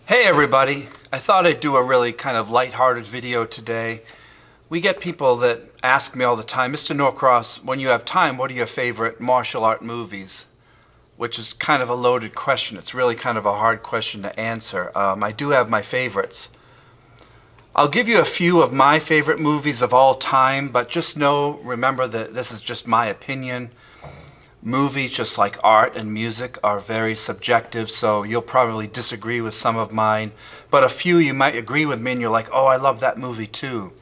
Hey everybody, I thought I'd do a really kind of lighthearted video today. We get people that ask me all the time, Mr. Norcross, when you have time, what are your favorite martial art movies? Which is kind of a loaded question. It's really kind of a hard question to answer. I do have my favorites. I'll give you a few of my favorite movies of all time, but just remember that this is just my opinion. Movies, just like art and music, are very subjective, so you'll probably disagree with some of mine, but a few you might agree with me and you're like, oh, I love that movie too.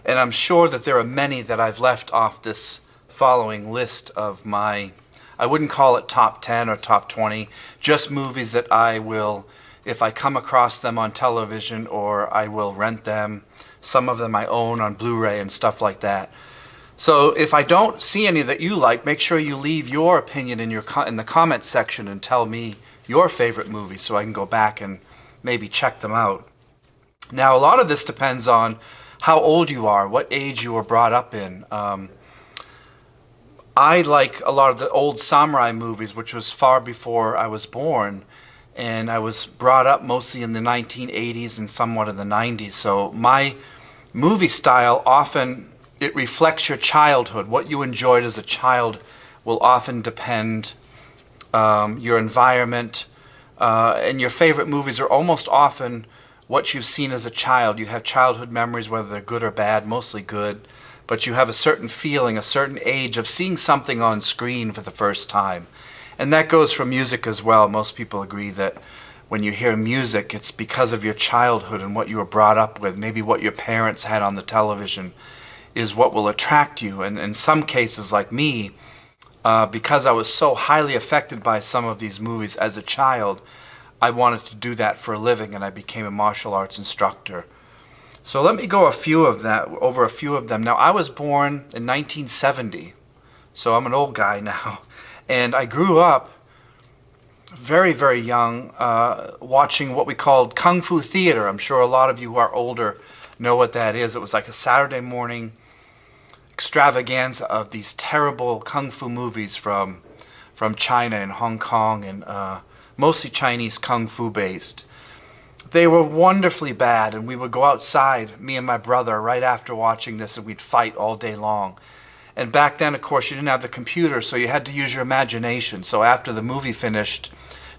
And I'm sure that there are many that I've left off this following list of my, I wouldn't call it top 10 or top 20, just movies that I will, if I come across them on television, or I will rent them. Some of them I own on Blu-ray and stuff like that. So if I don't see any that you like, make sure you leave your opinion in the comments section and tell me your favorite movies so I can go back and maybe check them out. Now, a lot of this depends on how old you are, what age you were brought up in. I like a lot of the old samurai movies, which was far before I was born, and I was brought up mostly in the 1980s and somewhat in the 90s. So my movie style often, it reflects your childhood. What you enjoyed as a child will often depend your environment, and your favorite movies are almost often what you've seen as a child. You have childhood memories, whether they're good or bad, mostly good, but you have a certain feeling, a certain age of seeing something on screen for the first time. And that goes for music as well. Most people agree that when you hear music, it's because of your childhood and what you were brought up with, maybe what your parents had on the television is what will attract you. And in some cases, like me, because I was so highly affected by some of these movies as a child, I wanted to do that for a living, and I became a martial arts instructor. So let me go over a few of them. Now, I was born in 1970, so I'm an old guy now, and I grew up very, very young watching what we called Kung Fu theater. I'm sure a lot of you who are older know what that is. It was like a Saturday morning extravaganza of these terrible kung fu movies from China and Hong Kong, and mostly Chinese kung fu based. They were wonderfully bad, and we would go outside, me and my brother, right after watching this, and we'd fight all day long. And back then, of course, you didn't have the computer, so you had to use your imagination. So after the movie finished,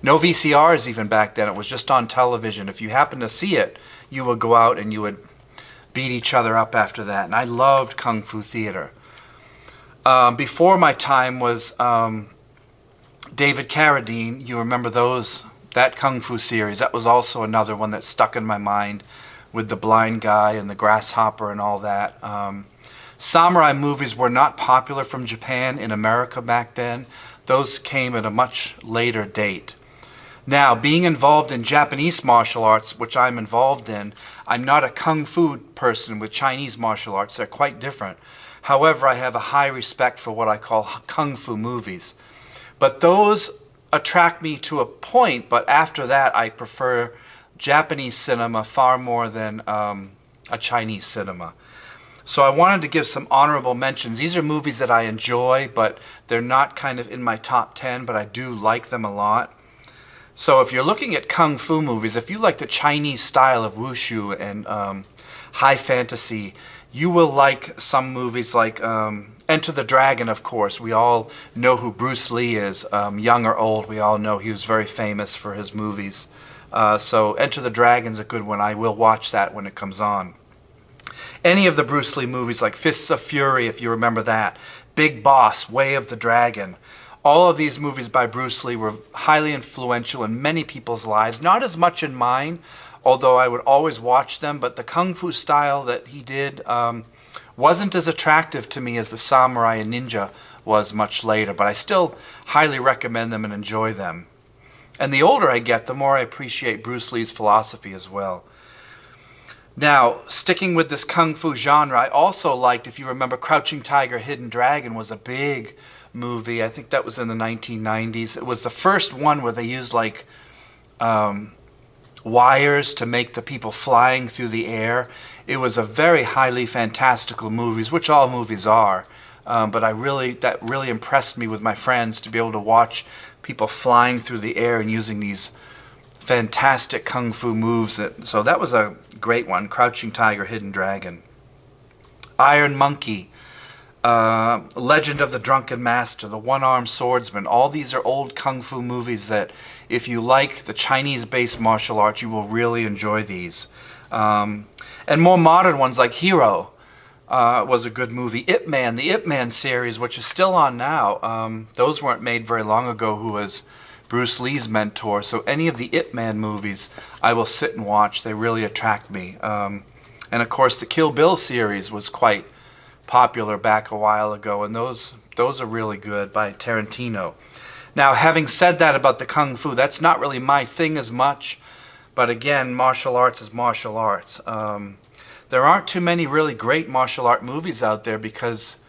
no VCRs even back then, it was just on television. If you happened to see it, you would go out and you would beat each other up after that. And I loved Kung Fu theater. Before my time was David Carradine. You remember that Kung Fu series. That was also another one that stuck in my mind, with the blind guy and the grasshopper and all that. Samurai movies were not popular from Japan in America back then. Those came at a much later date. Now, being involved in Japanese martial arts, which I'm involved in, I'm not a kung fu person with Chinese martial arts. They're quite different. However, I have a high respect for what I call kung fu movies. But those attract me to a point, but after that I prefer Japanese cinema far more than a Chinese cinema. So I wanted to give some honorable mentions. These are movies that I enjoy, but they're not kind of in my top 10, but I do like them a lot. So if you're looking at kung fu movies, if you like the Chinese style of wushu and high fantasy, you will like some movies like Enter the Dragon, of course. We all know who Bruce Lee is, young or old. We all know he was very famous for his movies. So Enter the Dragon's a good one. I will watch that when it comes on. Any of the Bruce Lee movies like Fists of Fury, if you remember that, Big Boss, Way of the Dragon. All of these movies by Bruce Lee were highly influential in many people's lives. Not as much in mine, although I would always watch them, but the kung fu style that he did wasn't as attractive to me as the samurai and ninja was much later, but I still highly recommend them and enjoy them. And the older I get, the more I appreciate Bruce Lee's philosophy as well. Now, sticking with this kung fu genre, I also liked, if you remember, Crouching Tiger, Hidden Dragon was a big movie. I think that was in the 1990s. It was the first one where they used like wires to make the people flying through the air. It was a very highly fantastical movie, which all movies are. But that really impressed me with my friends, to be able to watch people flying through the air and using these fantastic kung fu moves. So that was a great one. Crouching Tiger, Hidden Dragon. Iron Monkey, Legend of the Drunken Master, The One-Armed Swordsman. All these are old kung fu movies that if you like the Chinese-based martial arts, you will really enjoy these. And more modern ones like Hero was a good movie. Ip Man, the Ip Man series, which is still on now. Those weren't made very long ago, who was Bruce Lee's mentor. So any of the Ip Man movies, I will sit and watch. They really attract me. And of course, the Kill Bill series was quite popular back a while ago, and those are really good, by Tarantino. Now, having said that about the kung fu, that's not really my thing as much. But again, martial arts is martial arts. There aren't too many really great martial art movies out there because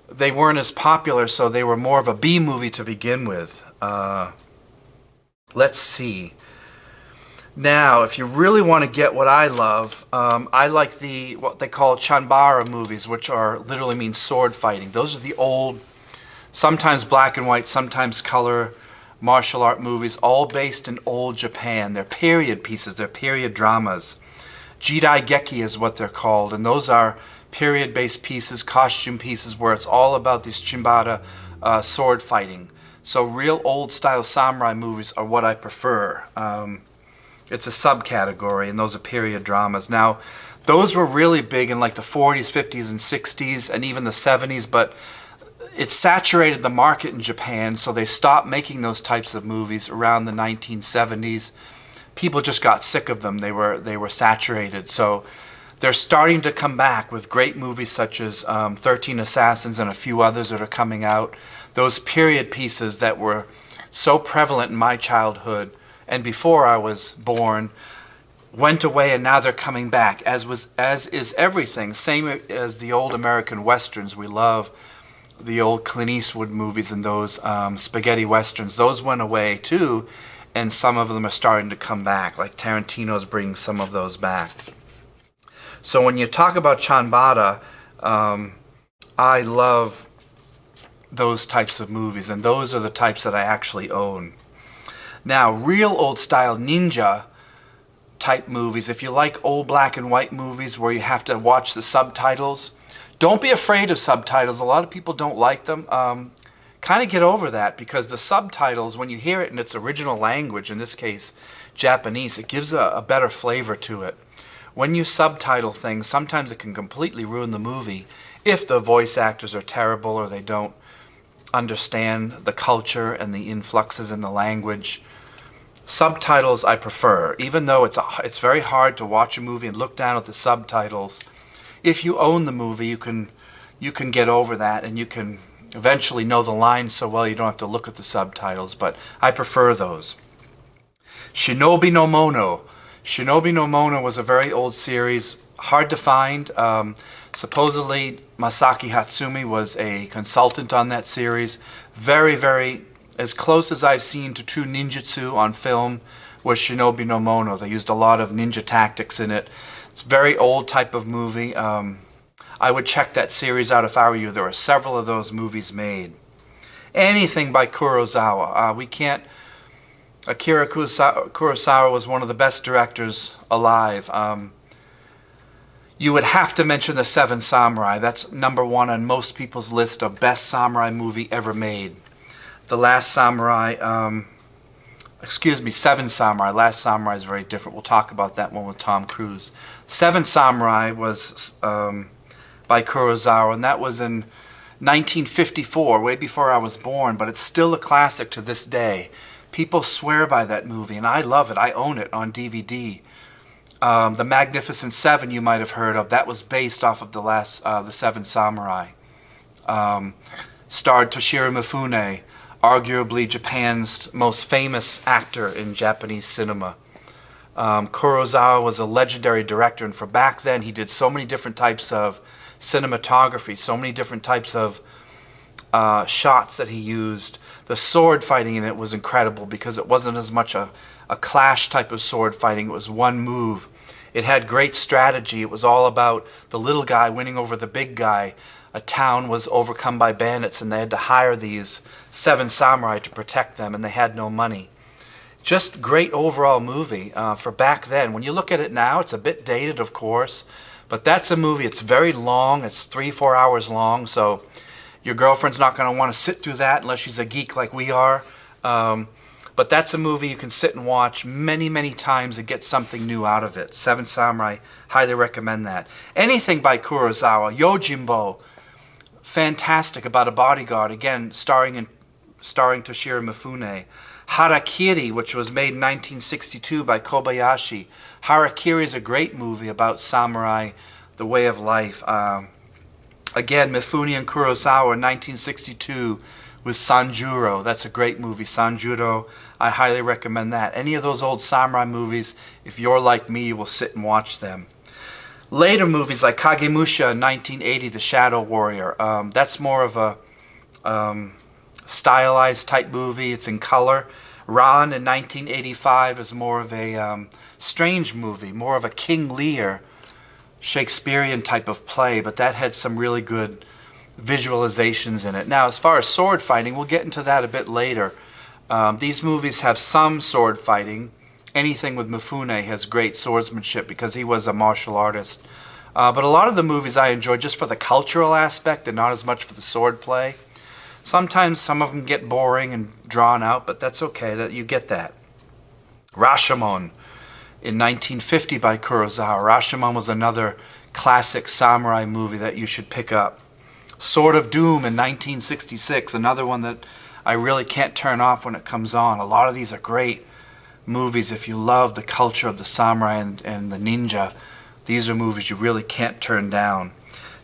they weren't as popular, so they were more of a B movie to begin with. Let's see. Now, if you really want to get what I love, I like what they call chanbara movies, which literally means sword fighting. Those are the old, sometimes black and white, sometimes color martial art movies, all based in old Japan. They're period pieces, they're period dramas. Jidaigeki is what they're called, and those are period-based pieces, costume pieces, where it's all about these chanbara sword fighting. So real old-style samurai movies are what I prefer. It's a subcategory, and those are period dramas. Now, those were really big in like the 40s, 50s, and 60s, and even the 70s, but it saturated the market in Japan, so they stopped making those types of movies around the 1970s. People just got sick of them. They were saturated. So they're starting to come back with great movies such as 13 Assassins and a few others that are coming out. Those period pieces that were so prevalent in my childhood and before I was born went away, and now they're coming back, as is everything. Same as the old American westerns. We love the old Clint Eastwood movies and those spaghetti westerns. Those went away too, and some of them are starting to come back, like Tarantino's bringing some of those back. So when you talk about chanbara, I love those types of movies, and those are the types that I actually own. Now, real old style ninja type movies, if you like old black and white movies where you have to watch the subtitles, don't be afraid of subtitles. A lot of people don't like them. Kind of get over that, because the subtitles, when you hear it in its original language, in this case Japanese, it gives a better flavor to it. When you subtitle things, sometimes it can completely ruin the movie if the voice actors are terrible or they don't understand the culture and the influxes in the language. Subtitles I prefer, even though it's very hard to watch a movie and look down at the subtitles. If you own the movie, you can get over that, and you can eventually know the lines so well you don't have to look at the subtitles, but I prefer those. Shinobi no Mono. Shinobi no Mono was a very old series, hard to find. Supposedly Masaki Hatsumi was a consultant on that series. Very, very, as close as I've seen to true ninjutsu on film was Shinobi no Mono. They used a lot of ninja tactics in it. It's a very old type of movie. I would check that series out if I were you. There are several of those movies made. Anything by Kurosawa. Akira Kurosawa was one of the best directors alive. You would have to mention The Seven Samurai. That's number one on most people's list of best samurai movie ever made. The Last Samurai, Seven Samurai. Last Samurai is very different. We'll talk about that one with Tom Cruise. Seven Samurai was by Kurosawa, and that was in 1954, way before I was born, but it's still a classic to this day. People swear by that movie, and I love it. I own it on DVD. The Magnificent Seven you might have heard of. That was based off of the Seven Samurai. Starred Toshiro Mifune, arguably Japan's most famous actor in Japanese cinema. Kurosawa was a legendary director, and for back then he did so many different types of cinematography, so many different types of shots that he used. The sword fighting in it was incredible because it wasn't as much a clash type of sword fighting. It was one move. It had great strategy. It was all about the little guy winning over the big guy. A town was overcome by bandits, and they had to hire these seven samurai to protect them, and they had no money. Just great overall movie for back then. When you look at it now, it's a bit dated, of course, but that's a movie. It's very long. It's 3-4 hours long, so your girlfriend's not going to want to sit through that unless she's a geek like we are. But that's a movie you can sit and watch many, many times and get something new out of it. Seven Samurai, highly recommend that. Anything by Kurosawa, Yojimbo, fantastic, about a bodyguard, again, starring Toshiro Mifune. Harakiri, which was made in 1962 by Kobayashi. Harakiri is a great movie about samurai, the way of life. Again, Mifune and Kurosawa in 1962 with Sanjuro. That's a great movie, Sanjuro. I highly recommend that. Any of those old samurai movies, if you're like me, you will sit and watch them. Later movies like Kagemusha in 1980, The Shadow Warrior. That's more of a stylized type movie. It's in color. Ran in 1985 is more of a strange movie, more of a King Lear Shakespearean type of play, but that had some really good visualizations in it. Now, as far as sword fighting, we'll get into that a bit later. These movies have some sword fighting. Anything with Mifune has great swordsmanship because he was a martial artist. But a lot of the movies I enjoy just for the cultural aspect and not as much for the sword play. Sometimes some of them get boring and drawn out, but that's okay, that you get that. Rashomon in 1950 by Kurosawa. Rashomon was another classic samurai movie that you should pick up. Sword of Doom in 1966, another one that I really can't turn off when it comes on. A lot of these are great movies if you love the culture of the samurai and the ninja. These are movies you really can't turn down.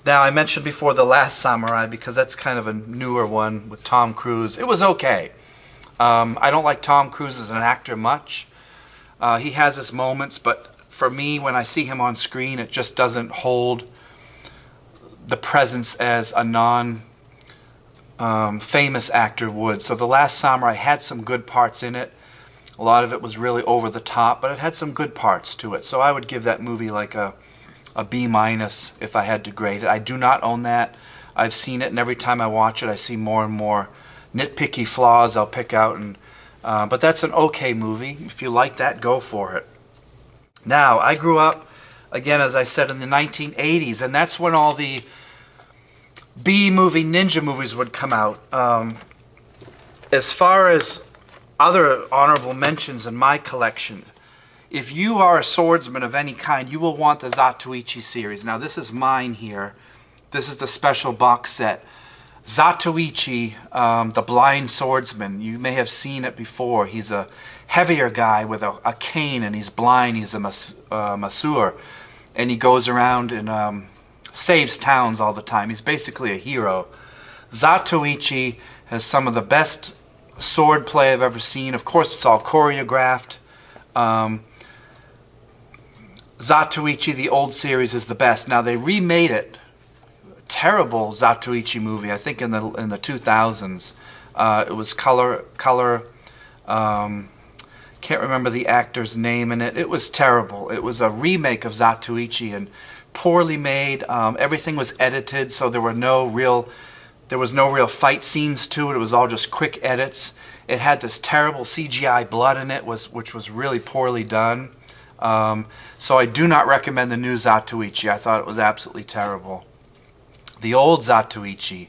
Now, I mentioned before The Last Samurai because that's kind of a newer one with Tom Cruise. It was okay. I don't like Tom Cruise as an actor much. He has his moments, but for me, when I see him on screen, it just doesn't hold the presence as a non-famous actor would. So The Last Samurai had some good parts in it. A lot of it was really over the top, but it had some good parts to it. So I would give that movie like a B- if I had to grade it. I do not own that. I've seen it, and every time I watch it, I see more and more nitpicky flaws I'll pick out. But that's an okay movie. If you like that, go for it. Now, I grew up, again, as I said, in the 1980s, and that's when all the B-movie ninja movies would come out. As far as other honorable mentions in my collection, if you are a swordsman of any kind, you will want the Zatoichi series. Now, this is mine here. This is the special box set. Zatoichi, the blind swordsman. You may have seen it before. He's a heavier guy with a cane, and he's blind. He's a masseur, and he goes around and saves towns all the time. He's basically a hero. Zatoichi has some of the best sword play I've ever seen. Of course, it's all choreographed. Zatoichi, the old series, is the best. Now, they remade it. Terrible Zatoichi movie, I think in the 2000s. It was color. Can't remember the actor's name in it. It was terrible. It was a remake of Zatoichi and poorly made. Everything was edited, so there was no real fight scenes to it. It was all just quick edits. It had this terrible CGI blood in it, which was really poorly done. So I do not recommend the new Zatoichi. I thought it was absolutely terrible. The old Zatoichi,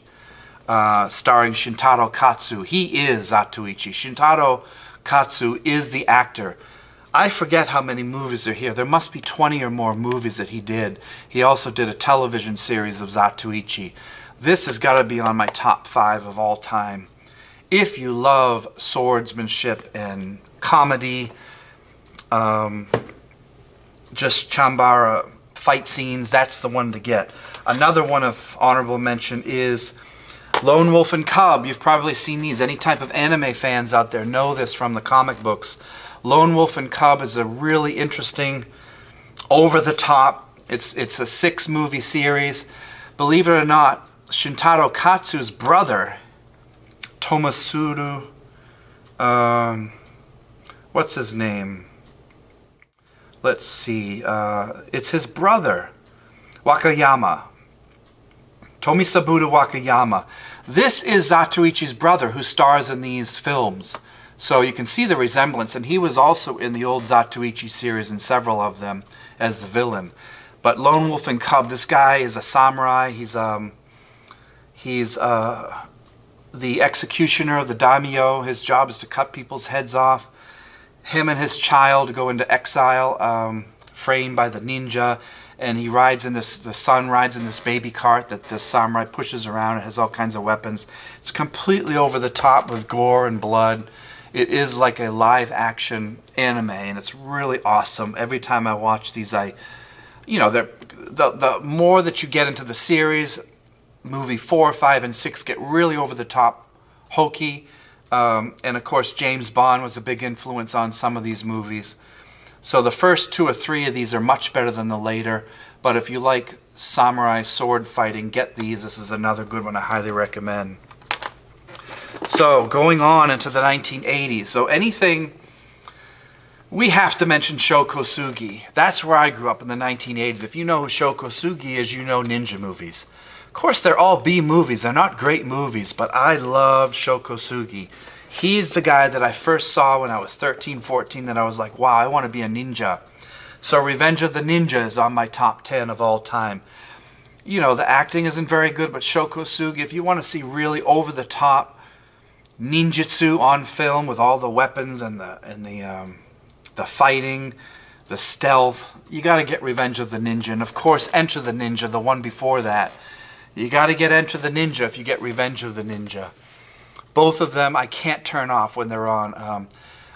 starring Shintaro Katsu. He is Zatoichi. Shintaro Katsu is the actor. I forget how many movies are here. There must be 20 or more movies that he did. He also did a television series of Zatoichi. This has got to be on my top 5 of all time. If you love swordsmanship and comedy, just chanbara fight scenes, that's the one to get. Another one of honorable mention is Lone Wolf and Cub. You've probably seen these. Any type of anime fans out there know this from the comic books. Lone Wolf and Cub is a really interesting, over-the-top, it's a 6-movie series. Believe it or not, Shintaro Katsu's brother, Tomasuru, what's his name? Let's see, it's his brother, Wakayama. Tomisaburo Wakayama. This is Zatoichi's brother who stars in these films. So you can see the resemblance, and he was also in the old Zatoichi series in several of them as the villain. But Lone Wolf and Cub, this guy is a samurai. He's the executioner of the daimyo. His job is to cut people's heads off. Him and his child go into exile, framed by the ninja, and he rides in this, the son rides in this baby cart that the samurai pushes around. It has all kinds of weapons. It's completely over the top with gore and blood. It is like a live action anime, and it's really awesome. Every time I watch these, the more that you get into the series, movie 4, 5, and 6 get really over the top, hokey. And of course, James Bond was a big influence on some of these movies. So the first 2 or 3 of these are much better than the later. But if you like samurai sword fighting, get these. This is another good one I highly recommend. So going on into the 1980s. So anything, we have to mention Sho Kosugi. That's where I grew up in the 1980s. If you know who Sho Kosugi is, you know ninja movies. Of course, they're all B movies. They're not great movies, but I love Sho Kosugi. He's the guy that I first saw when I was 13, 14, that I was like, wow, I want to be a ninja. So Revenge of the Ninja is on my top 10 of all time. You know, the acting isn't very good, but Sho Kosugi, if you want to see really over-the-top ninjutsu on film with all the weapons and the fighting, the stealth, you got to get Revenge of the Ninja. And of course, Enter the Ninja, the one before that. You got to get Enter the Ninja if you get Revenge of the Ninja. Both of them I can't turn off when they're on.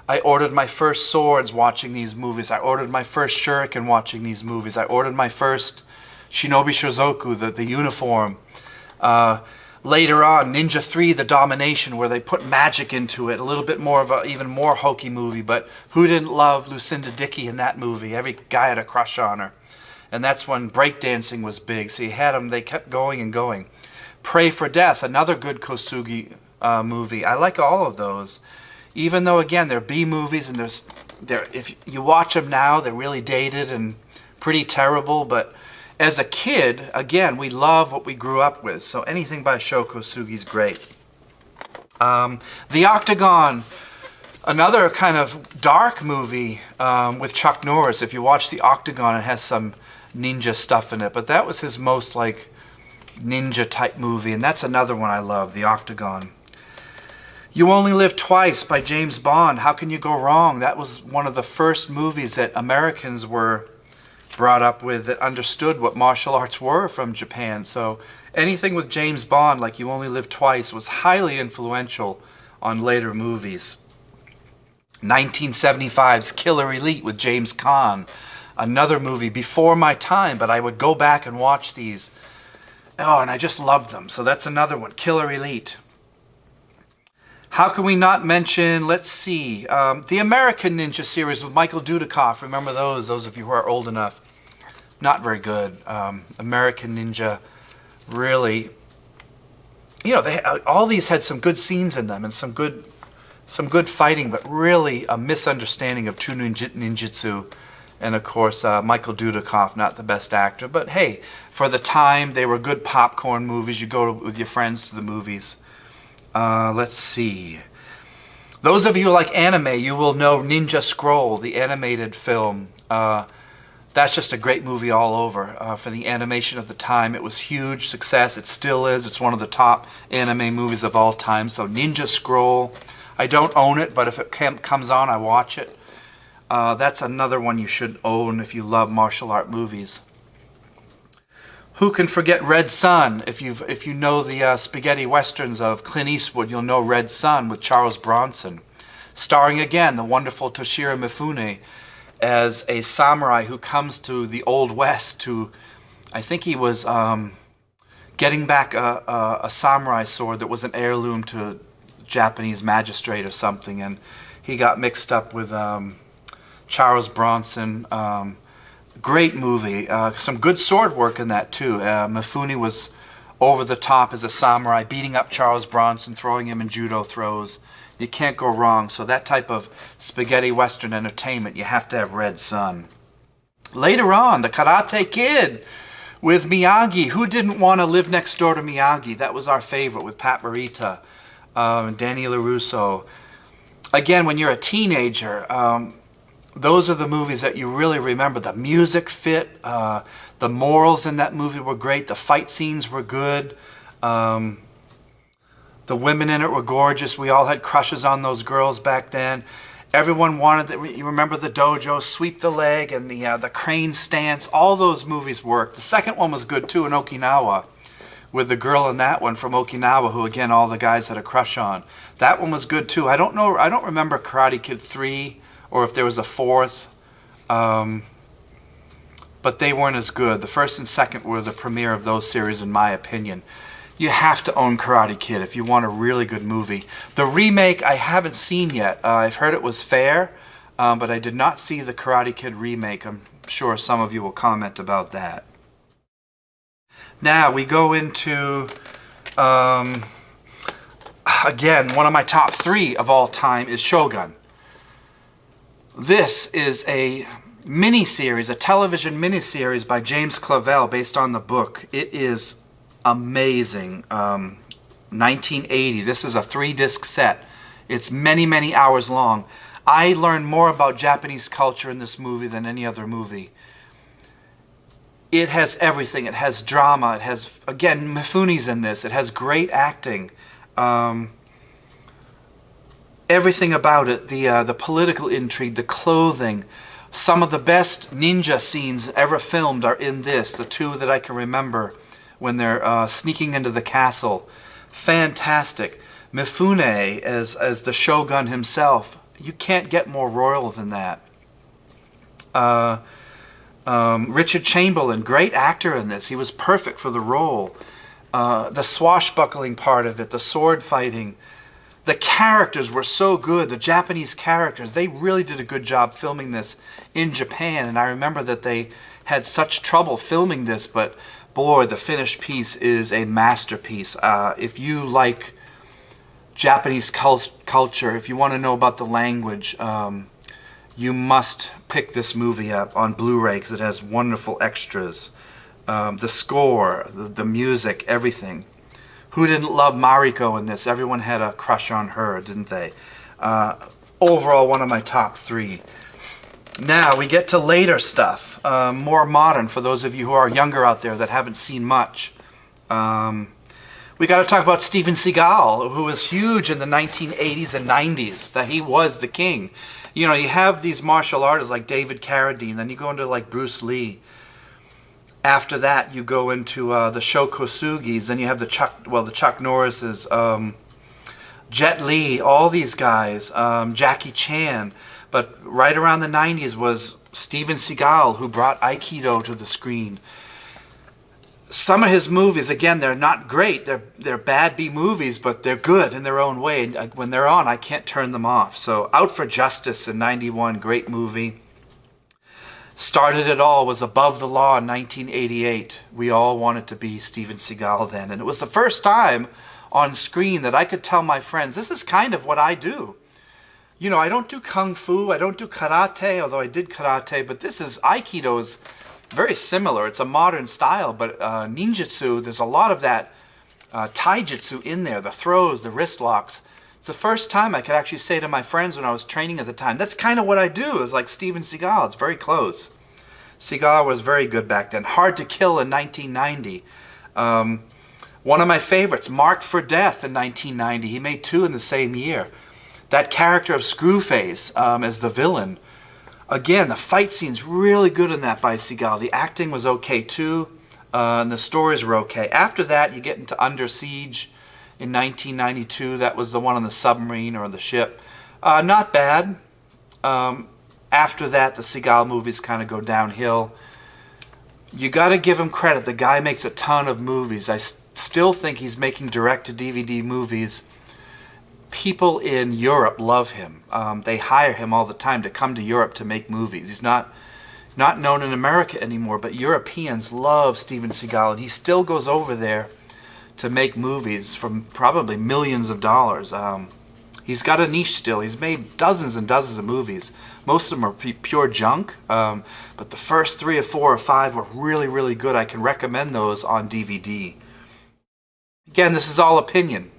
I ordered my first swords watching these movies. I ordered my first shuriken watching these movies. I ordered my first Shinobi Shozoku, the uniform. Later on, Ninja 3, The Domination, where they put magic into it. A little bit more of a, even more hokey movie. But who didn't love Lucinda Dickey in that movie? Every guy had a crush on her. And that's when breakdancing was big. So you had them, they kept going and going. Pray for Death, another good Kosugi movie. I like all of those. Even though, again, they're B movies, and if you watch them now, they're really dated and pretty terrible. But as a kid, again, we love what we grew up with. So anything by Sho Kosugi is great. The Octagon, another kind of dark movie with Chuck Norris. If you watch The Octagon, it has some ninja stuff in it. But that was his most like ninja type movie, and that's another one I love, The Octagon. You Only Live Twice by James Bond. How can you go wrong? That was one of the first movies that Americans were brought up with that understood what martial arts were from Japan. So anything with James Bond, like You Only Live Twice, was highly influential on later movies. 1975's Killer Elite with James Caan. Another movie before my time, but I would go back and watch these. Oh, and I just loved them. So that's another one, Killer Elite. How can we not mention, let's see, the American Ninja series with Michael Dudikoff. Remember those of you who are old enough. Not very good. American Ninja, really, you know, all these had some good scenes in them and some good fighting, but really a misunderstanding of true ninjutsu. And of course, Michael Dudikoff, not the best actor. But hey, for the time, they were good popcorn movies. You go with your friends to the movies. Let's see. Those of you who like anime, you will know Ninja Scroll, the animated film. That's just a great movie all over. For the animation of the time, it was huge success. It still is. It's one of the top anime movies of all time. So Ninja Scroll. I don't own it, but if it comes on, I watch it. That's another one you should own if you love martial art movies. Who can forget Red Sun? If you know the spaghetti westerns of Clint Eastwood, you'll know Red Sun with Charles Bronson, starring again the wonderful Toshiro Mifune as a samurai who comes to the Old West to, I think he was getting back a samurai sword that was an heirloom to a Japanese magistrate or something, and he got mixed up with Charles Bronson. Great movie. Some good sword work in that too. Mifune was over the top as a samurai, beating up Charles Bronson, throwing him in judo throws. You can't go wrong. So that type of spaghetti western entertainment, you have to have Red Sun. Later on, the Karate Kid with Miyagi. Who didn't want to live next door to Miyagi? That was our favorite with Pat Morita and Danny LaRusso. again, when you're a teenager, those are the movies that you really remember. The music fit, the morals in that movie were great, the fight scenes were good, the women in it were gorgeous. We all had crushes on those girls back then. Everyone wanted, you remember the dojo, sweep the leg, and the crane stance. All those movies worked. The second one was good too, in Okinawa, with the girl in that one from Okinawa, who again all the guys had a crush on. That one was good too. I don't know. I don't remember Karate Kid 3 or if there was a fourth, but they weren't as good. The first and second were the premiere of those series, in my opinion. You have to own Karate Kid if you want a really good movie. The remake I haven't seen yet. I've heard it was fair, but I did not see the Karate Kid remake. I'm sure some of you will comment about that. Now we go into, again, one of my top 3 of all time is Shogun. This is a miniseries, a television miniseries by James Clavell based on the book. It is amazing. 1980. This is a 3-disc set. It's many, many hours long. I learned more about Japanese culture in this movie than any other movie. It has everything. It has drama. It has, again, Mifune's in this. It has great acting. Everything about it, the political intrigue, the clothing. Some of the best ninja scenes ever filmed are in this, the 2 that I can remember, when they're sneaking into the castle. Fantastic. Mifune as the Shogun himself. You can't get more royal than that. Richard Chamberlain, great actor in this. He was perfect for the role. The swashbuckling part of it, the sword fighting. The characters were so good. The Japanese characters, they really did a good job filming this in Japan. And I remember that they had such trouble filming this, but boy, the finished piece is a masterpiece. If you like Japanese culture, if you want to know about the language, you must pick this movie up on Blu-ray because it has wonderful extras. The score, the music, everything. Who didn't love Mariko in this? Everyone had a crush on her, didn't they? Overall, one of my top 3. Now, we get to later stuff, more modern, for those of you who are younger out there that haven't seen much. We got to talk about Steven Seagal, who was huge in the 1980s and 90s, that he was the king. You know, you have these martial artists like David Carradine, then you go into like Bruce Lee. After that, you go into the Shokosugis, then you have the Chuck Norrises, Jet Li, all these guys, Jackie Chan. But right around the 90s was Steven Seagal, who brought Aikido to the screen. Some of his movies, again, they're not great. They're bad B movies, but they're good in their own way. When they're on, I can't turn them off. So Out for Justice in 91, great movie. Started it all was Above the Law in 1988. We all wanted to be Steven Seagal then. And it was the first time on screen that I could tell my friends, this is kind of what I do. You know, I don't do kung fu, I don't do karate, although I did karate, but this is, Aikido is very similar. It's a modern style, but ninjutsu, there's a lot of that taijutsu in there, the throws, the wrist locks. It's the first time I could actually say to my friends when I was training at the time, that's kind of what I do. It was like Steven Seagal. It's very close. Seagal was very good back then. Hard to Kill in 1990. One of my favorites, Marked for Death in 1990. He made 2 in the same year. That character of Screwface as the villain. Again, the fight scene's really good in that by Seagal. The acting was okay too, and the stories were okay. After that, you get into Under Siege in 1992. That was the one on the submarine or the ship. Not bad. After that, the Seagal movies kind of go downhill. You got to give him credit. The guy makes a ton of movies. I still think he's making direct-to-DVD movies. People in Europe love him. They hire him all the time to come to Europe to make movies. He's not known in America anymore, but Europeans love Steven Seagal, and he still goes over there to make movies from probably millions of dollars. He's got a niche still. He's made dozens and dozens of movies. Most of them are pure junk, but the first 3 or 4 or 5 were really, really good. I can recommend those on DVD. Again, this is all opinion.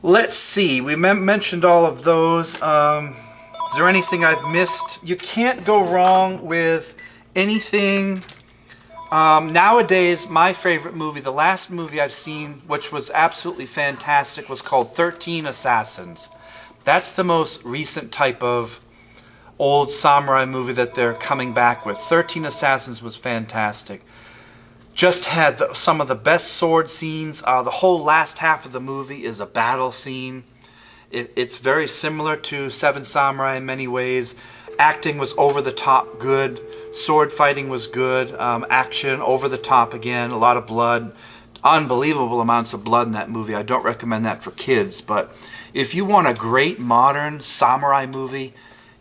Let's see, we mentioned all of those. Is there anything I've missed? You can't go wrong with anything. Nowadays, my favorite movie, the last movie I've seen, which was absolutely fantastic, was called 13 Assassins. That's the most recent type of old samurai movie that they're coming back with. 13 Assassins was fantastic. Just had some of the best sword scenes. The whole last half of the movie is a battle scene. It's very similar to Seven Samurai in many ways. Acting was over the top good. Sword fighting was good. Action over the top again. A lot of blood. Unbelievable amounts of blood in that movie. I don't recommend that for kids. But if you want a great modern samurai movie,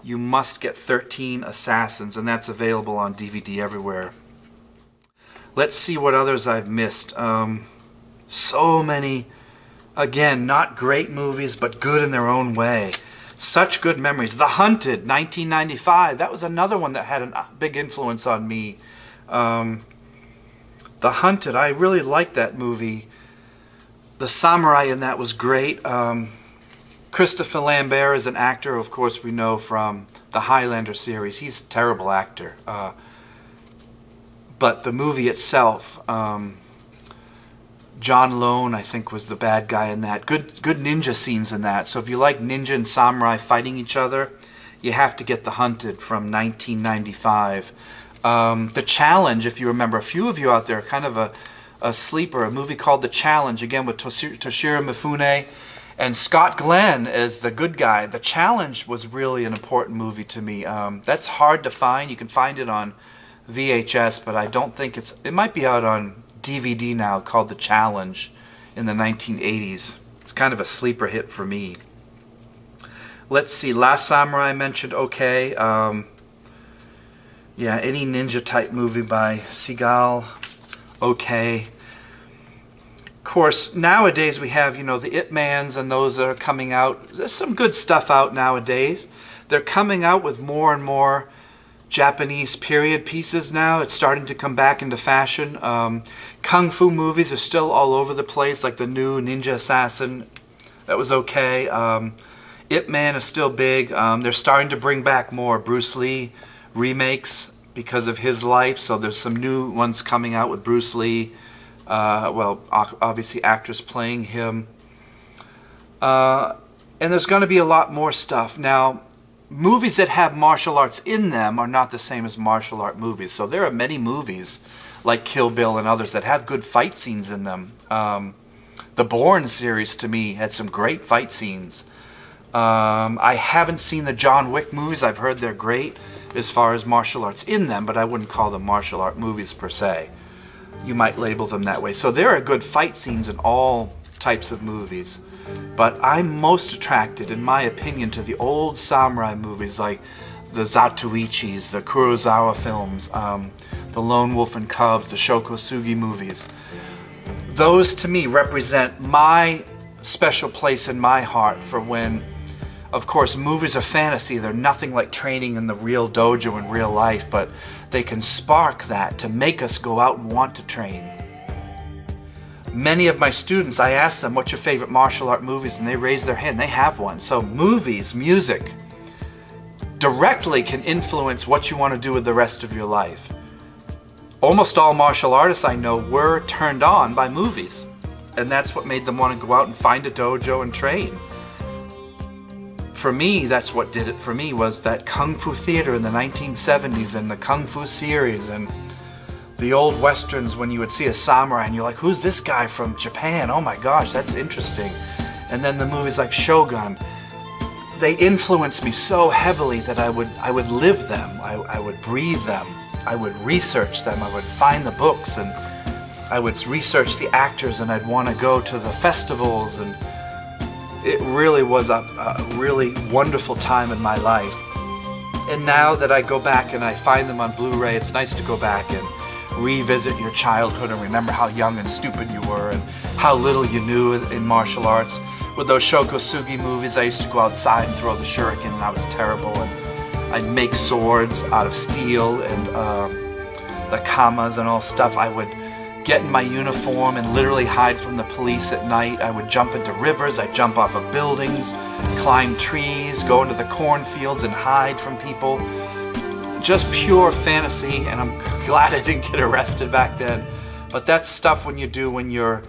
you must get 13 Assassins. And that's available on DVD everywhere. Let's see what others I've missed. So many, again, not great movies, but good in their own way. Such good memories. The Hunted, 1995. That was another one that had a big influence on me. The Hunted, I really liked that movie. The samurai in that was great. Christopher Lambert is an actor, of course, we know from the Highlander series. He's a terrible actor. But the movie itself, John Lone, I think, was the bad guy in that. Good ninja scenes in that. So if you like ninja and samurai fighting each other, you have to get The Hunted from 1995. The Challenge, if you remember, a few of you out there, kind of a sleeper, a movie called The Challenge, again with Toshiro Mifune and Scott Glenn as the good guy. The Challenge was really an important movie to me. That's hard to find. You can find it on VHS, but I don't think it might be out on DVD now, called The Challenge in the 1980s. It's kind of a sleeper hit for me. Let's see, Last Samurai I mentioned, okay. Yeah, any ninja type movie by Seagal, okay. Of course, nowadays we have, the Ip Mans and those that are coming out. There's some good stuff out nowadays. They're coming out with more and more Japanese period pieces now. It's starting to come back into fashion. Kung Fu movies are still all over the place, like the new Ninja Assassin. That was okay. Ip Man is still big. They're starting to bring back more Bruce Lee remakes because of his life. So there's some new ones coming out with Bruce Lee. Obviously actors playing him. And there's going to be a lot more stuff. Now, movies that have martial arts in them are not the same as martial art movies. So there are many movies like Kill Bill and others that have good fight scenes in them. The Bourne series, to me, had some great fight scenes. I haven't seen the John Wick movies. I've heard they're great as far as martial arts in them, but I wouldn't call them martial art movies per se. You might label them that way. So there are good fight scenes in all types of movies. But I'm most attracted, in my opinion, to the old samurai movies like the Zatoichis, the Kurosawa films, the Lone Wolf and Cubs, the Shokosugi movies. Those, to me, represent my special place in my heart for when, of course, movies are fantasy. They're nothing like training in the real dojo in real life, but they can spark that to make us go out and want to train. Many of my students, I ask them, what's your favorite martial art movies? And they raise their hand. They have one. So movies, music, directly can influence what you want to do with the rest of your life. Almost all martial artists I know were turned on by movies. And that's what made them want to go out and find a dojo and train. For me, that's what did it for me, was that Kung Fu theater in the 1970s and the Kung Fu series and the old westerns when you would see a samurai and you're like, who's this guy from Japan? Oh my gosh, that's interesting. And then the movies like Shogun, they influenced me so heavily that I would live them, I would breathe them, I would research them, I would find the books, and I would research the actors, and I'd want to go to the festivals, and it really was a really wonderful time in my life. And now that I go back and I find them on Blu-ray, it's nice to go back and revisit your childhood and remember how young and stupid you were and how little you knew in martial arts. With those Shokosugi movies, I used to go outside and throw the shuriken, and I was terrible. And I'd make swords out of steel and the kamas and all stuff. I would get in my uniform and literally hide from the police at night. I would jump into rivers, I'd jump off of buildings, climb trees, go into the cornfields and hide from people. Just pure fantasy, and I'm glad I didn't get arrested back then. But that's stuff when you do when you're,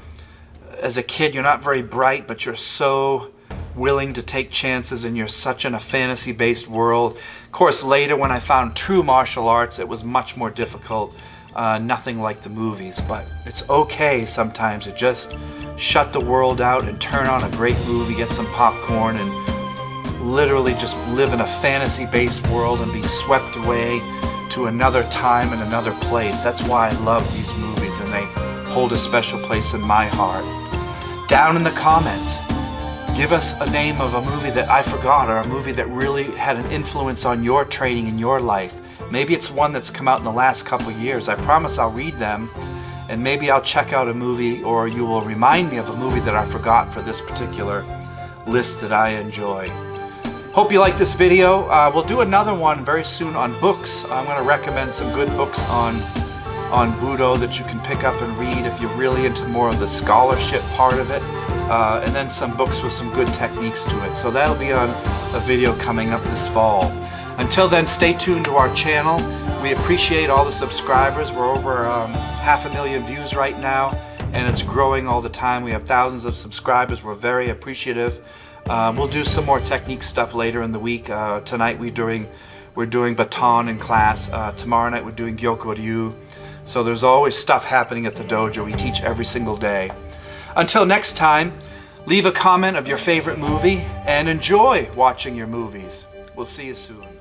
as a kid, you're not very bright, but you're so willing to take chances and you're such in a fantasy-based world. Of course, later when I found true martial arts, it was much more difficult. Nothing like the movies, but it's okay sometimes to just shut the world out and turn on a great movie, get some popcorn, and literally just live in a fantasy-based world and be swept away to another time and another place. That's why I love these movies, and they hold a special place in my heart. Down in the comments, give us a name of a movie that I forgot, or a movie that really had an influence on your training in your life. Maybe it's one that's come out in the last couple years. I promise I'll read them, and maybe I'll check out a movie, or you will remind me of a movie that I forgot for this particular list that I enjoy. Hope you like this video. We'll do another one very soon on books. I'm going to recommend some good books on Budo that you can pick up and read if you're really into more of the scholarship part of it. And then some books with some good techniques to it. So that'll be on a video coming up this fall. Until then, stay tuned to our channel. We appreciate all the subscribers. We're over 500,000 views right now, and it's growing all the time. We have thousands of subscribers. We're very appreciative. We'll do some more technique stuff later in the week. Tonight we're doing baton in class. Tomorrow night we're doing Gyoko Ryu. So there's always stuff happening at the dojo. We teach every single day. Until next time, leave a comment of your favorite movie and enjoy watching your movies. We'll see you soon.